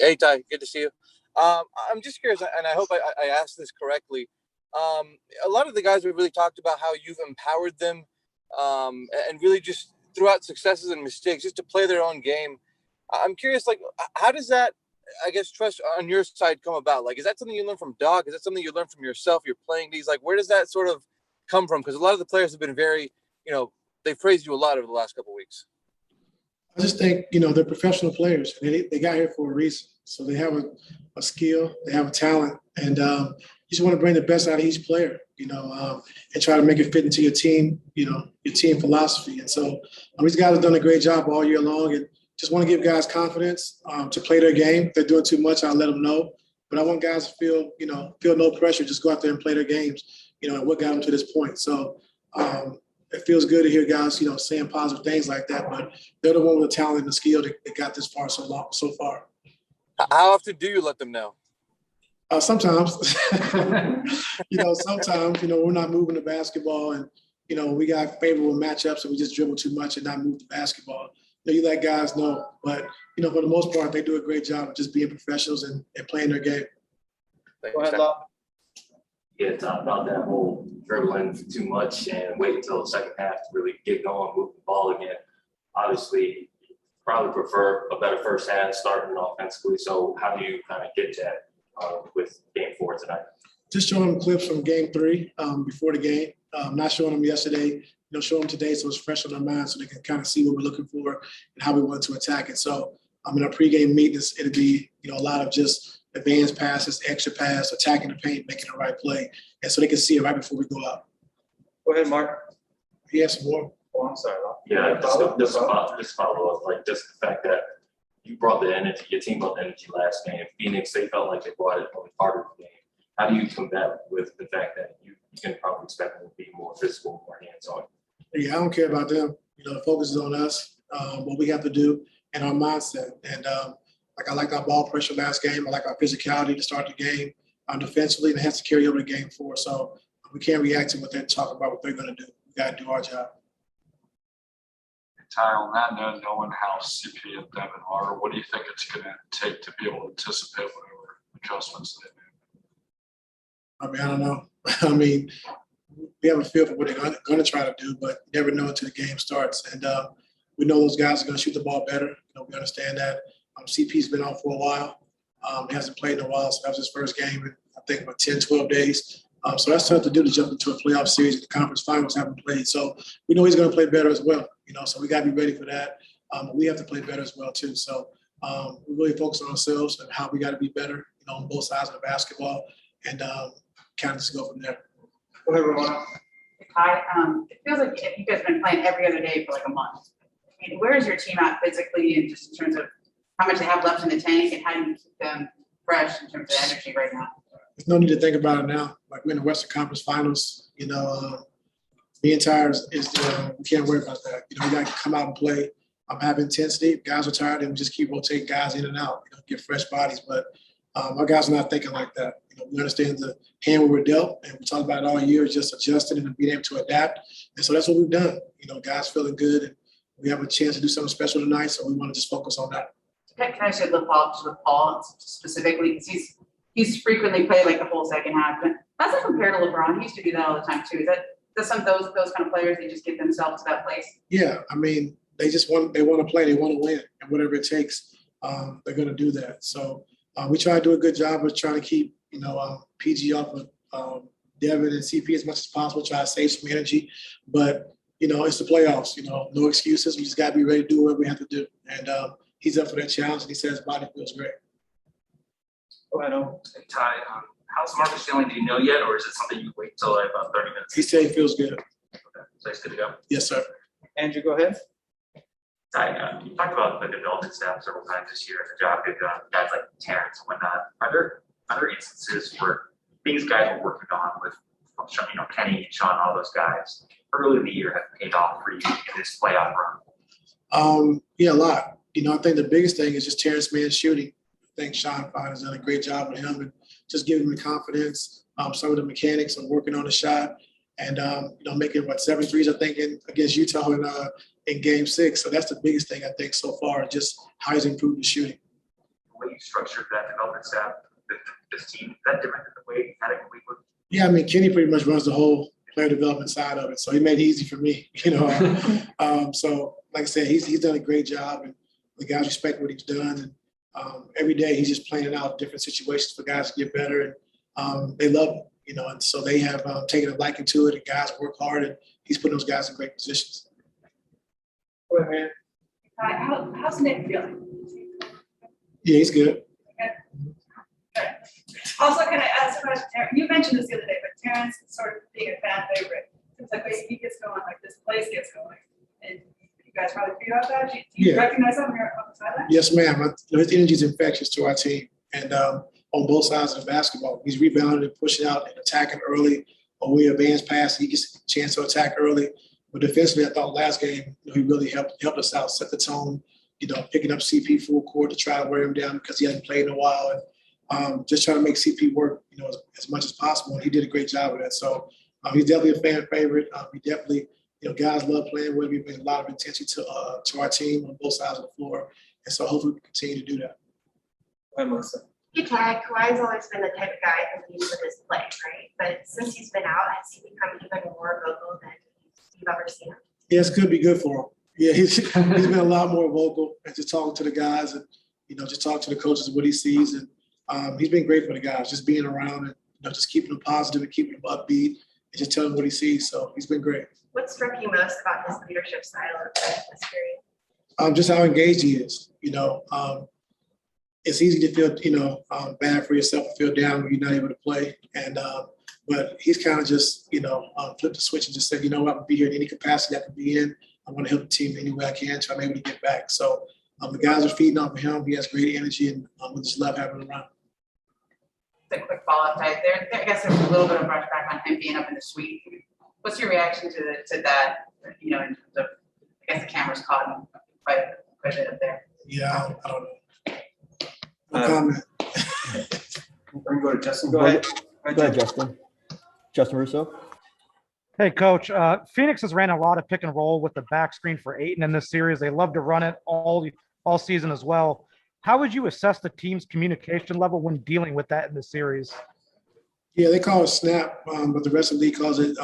Hey, Ty, good to see you. I'm just curious, and I hope I asked this correctly. A lot of the guys we've really talked about how you've empowered them, and really just throughout successes and mistakes, just to play their own game. I'm curious, like, how does that, I guess, trust on your side come about? Like, is that something you learn from Doc? Is that something you learn from yourself? You're playing these, like, where does that sort of come from? Because a lot of the players have been very, they've praised you a lot over the last couple of weeks. I just think, they're professional players. They got here for a reason. So they have a skill, they have a talent, and you just want to bring the best out of each player, and try to make it fit into your team, your team philosophy. And so these guys have done a great job all year long, and just want to give guys confidence to play their game. If they're doing too much, I'll let them know. But I want guys to feel no pressure, just go out there and play their games, and what got them to this point. So it feels good to hear guys, saying positive things like that, but they're the one with the talent and the skill that got this far so far. How often do you let them know? Sometimes, sometimes, we're not moving the basketball and, we got favorable matchups and we just dribble too much and not move the basketball. You let guys know, but, for the most part, they do a great job of just being professionals and playing their game. Go ahead, Law. Yeah, talk about that whole dribbling too much and wait until the second half to really get going, move the ball again. Obviously, you probably prefer a better first half starting offensively. So how do you kind of get that with Game 4 tonight? Just showing them clips from Game 3 before the game. Not showing them yesterday, show them today so it's fresh on their mind so they can kind of see what we're looking for and how we want to attack it. So in our pregame meetings, it'll be, a lot of just advanced passes, extra pass, attacking the paint, making the right play. And so they can see it right before we go out. Go ahead, Mark. He has some more. Oh, I'm sorry. Yeah, just follow up, like just the fact that you brought the energy, your team brought the energy last game. Phoenix, they felt like they brought it only part of the game. How do you combat with the fact that you can probably expect them to be more physical, more hands-on? Yeah, I don't care about them. The focus is on us, what we have to do, and our mindset. And I liked our ball pressure last game. I like our physicality to start the game defensively, and it has to carry over to Game 4. So we can't react to what they're talking about, what they're going to do. We got to do our job. Ty, on that note, knowing how CP and Devin are, what do you think it's going to take to be able to anticipate whatever adjustments they make? I don't know. We have a feel for what they're going to try to do, but you never know until the game starts. And we know those guys are going to shoot the ball better. We understand that. CP's been out for a while. He hasn't played in a while, so that was his first game in, I think, about 10, 12 days. So that's tough to do, to jump into a playoff series. The conference finals haven't played. So we know he's going to play better as well, so we got to be ready for that. We have to play better as well, too. So we really focus on ourselves and how we got to be better, on both sides of the basketball, and kind of just go from there. Go ahead, Ramona. Hi, it feels like you guys have been playing every other day for like a month. Where is your team at physically, and just in terms of how much they have left in the tank, and how do you keep them fresh in terms of energy right now? There's no need to think about it now. Like, we're in the Western Conference Finals, being tired is we can't worry about that. We got to come out and play. Have intensity. Guys are tired, and we just keep rotating guys in and out, get fresh bodies. But our guys are not thinking like that. We understand the hand we were dealt, and we talked about it all year, just adjusting and being able to adapt. And so that's what we've done. Guys feeling good, and we have a chance to do something special tonight, so we want to just focus on that. Can I say the follow-up with Paul specifically, because he's frequently played like the whole second half. But how's that compared to LeBron? He used to do that all the time too. Is that some of those kind of players, they just get themselves to that place? Yeah, they want to play, they want to win, and whatever it takes, they're going to do that. So we try to do a good job of trying to keep PG off of Devin and CP as much as possible, try to save some energy. But it's the playoffs. No excuses. We just got to be ready to do what we have to do. And he's up for that challenge, and he says his body feels great. Go ahead, Hey, Ty, how's Marcus feeling? Do you know yet, or is it something you wait till like about 30 minutes? He said he feels good. Okay, so he's good to go. Yes, sir. Andrew, go ahead. Ty, you talked about the development staff several times this year and the job they've done, guys like Terrence and whatnot. Are there instances where these guys were working on with, Kenny, Sean, all those guys early in the year have paid off for you in this playoff run? Yeah, a lot. I think the biggest thing is just Terrence Mann's shooting. I think Sean Fine has done a great job with him and just giving him the confidence, some of the mechanics of working on the shot, and making 7 threes, I think, against Utah in Game 6. So that's the biggest thing I think so far, just how he's improved the shooting. way you structured that development staff, this team, is that different than the way you had it in Cleveland? Yeah, I mean, Kenny pretty much runs the whole player development side of it, so he made it easy for me. So like I said, he's done a great job, and the guys respect what he's done. And every day he's just planning out different situations for guys to get better, and they love him. And so they have taken a liking to it, and guys work hard, and he's putting those guys in great positions. Go ahead, man. How's Nick feeling? Yeah, he's good. Also, can I ask about Terrence? You mentioned this the other day, but Terrence is sort of being a fan favorite. It's like when he gets going, like this place gets going. And you guys probably figure out that. Do you recognize that when you're on the sideline? Yes, ma'am. His energy is infectious to our team, and on both sides of the basketball, he's rebounding and pushing out and attacking early. Or we advance pass, he gets a chance to attack early. But defensively, I thought last game he really helped us out, set the tone. Picking up CP full court to try to wear him down because he hasn't played in a while, and just trying to make CP work, as much as possible. And he did a great job of that. So he's definitely a fan favorite. We definitely, guys love playing with him. He brings a lot of intensity to our team on both sides of the floor, and so hopefully we continue to do that. Go ahead, Melissa. Hey, Ty, Kawhi's always been the type of guy who leads with his play, right? But since he's been out, has he become even more vocal than you've ever seen him? Yeah, it's going to be good for him. Yeah, he's been a lot more vocal and just talking to the guys and, just talking to the coaches what he sees. And he's been great for the guys, just being around and, just keeping them positive and keeping them upbeat and just telling them what he sees. So he's been great. What struck you most about his leadership style of this period? Just how engaged he is. It's easy to feel, bad for yourself and feel down when you're not able to play. And but he's kind of just, flipped the switch and just said, I'm going to be here in any capacity I can be in. I want to help the team any way I can so I'm able to get back. So the guys are feeding off of him. He has great energy, and we just love having him around. A quick follow-up, Ty. I guess there's a little bit of brushback on him being up in the suite. What's your reaction to that? In terms of, I guess the camera's caught him quite a bit up there. Yeah, I don't know. No comment. We're going to go to Justin. Go ahead. Go ahead, Justin. Justin Russo. Hey, Coach. Phoenix has ran a lot of pick and roll with the back screen for Ayton in this series. They love to run it all season as well. How would you assess the team's communication level when dealing with that in the series? Yeah, they call it snap, but the rest of the league calls it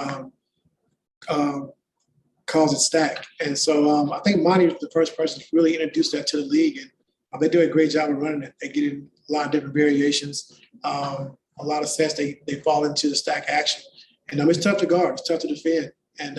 stack. And so I think Monty was the first person to really introduce that to the league, and they do a great job of running it. They get in a lot of different variations. A lot of sets they fall into the stack action. And it's tough to guard. It's tough to defend. And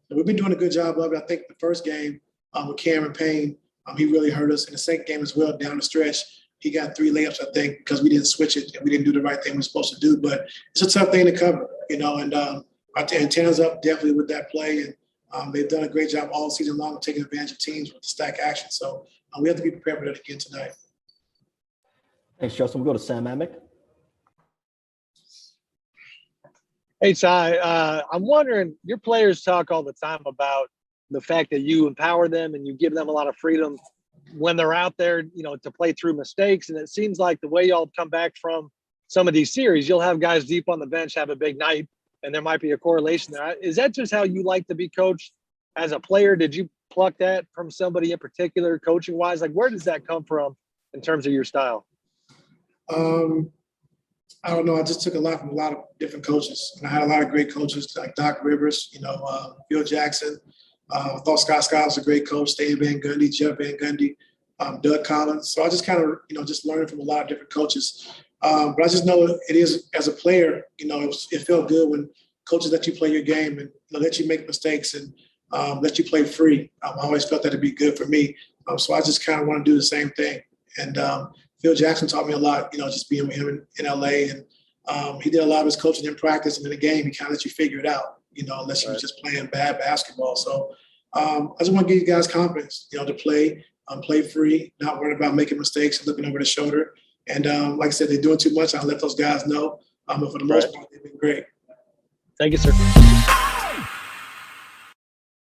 we've been doing a good job of it. I think the first game with Cameron Payne, he really hurt us. In the second game as well, down the stretch, he got 3 layups, I think, because we didn't switch it and we didn't do the right thing we were supposed to do. But it's a tough thing to cover, and our antennas up definitely with that play. And they've done a great job all season long of taking advantage of teams with the stack action. So we have to be prepared for that again tonight. Thanks, Justin. We'll go to Sam Amick. Hey, Ty, I'm wondering, your players talk all the time about the fact that you empower them and you give them a lot of freedom when they're out there, to play through mistakes. And it seems like the way y'all come back from some of these series, you'll have guys deep on the bench have a big night, and there might be a correlation there. Is that just how you like to be coached as a player? Did you pluck that from somebody in particular, coaching-wise? Like, where does that come from in terms of your style? I don't know. I just took a lot from a lot of different coaches. And I had a lot of great coaches like Doc Rivers, Bill Jackson. I thought Scott was a great coach, Stan Van Gundy, Jeff Van Gundy, Doug Collins. So I just kind of, just learned from a lot of different coaches. But I just know it is, as a player, it felt good when coaches let you play your game and let you make mistakes and let you play free. I always felt that it'd be good for me. So I just kind of want to do the same thing. And Phil Jackson taught me a lot, just being with him in LA. And he did a lot of his coaching in practice, and in the game, he kind of let you figure it out, unless you were just playing bad basketball. So I just want to give you guys confidence, to play free, not worried about making mistakes and looking over the shoulder. And like I said, they're doing too much. I'll let those guys know. But for the most part, they've been great. Thank you, sir.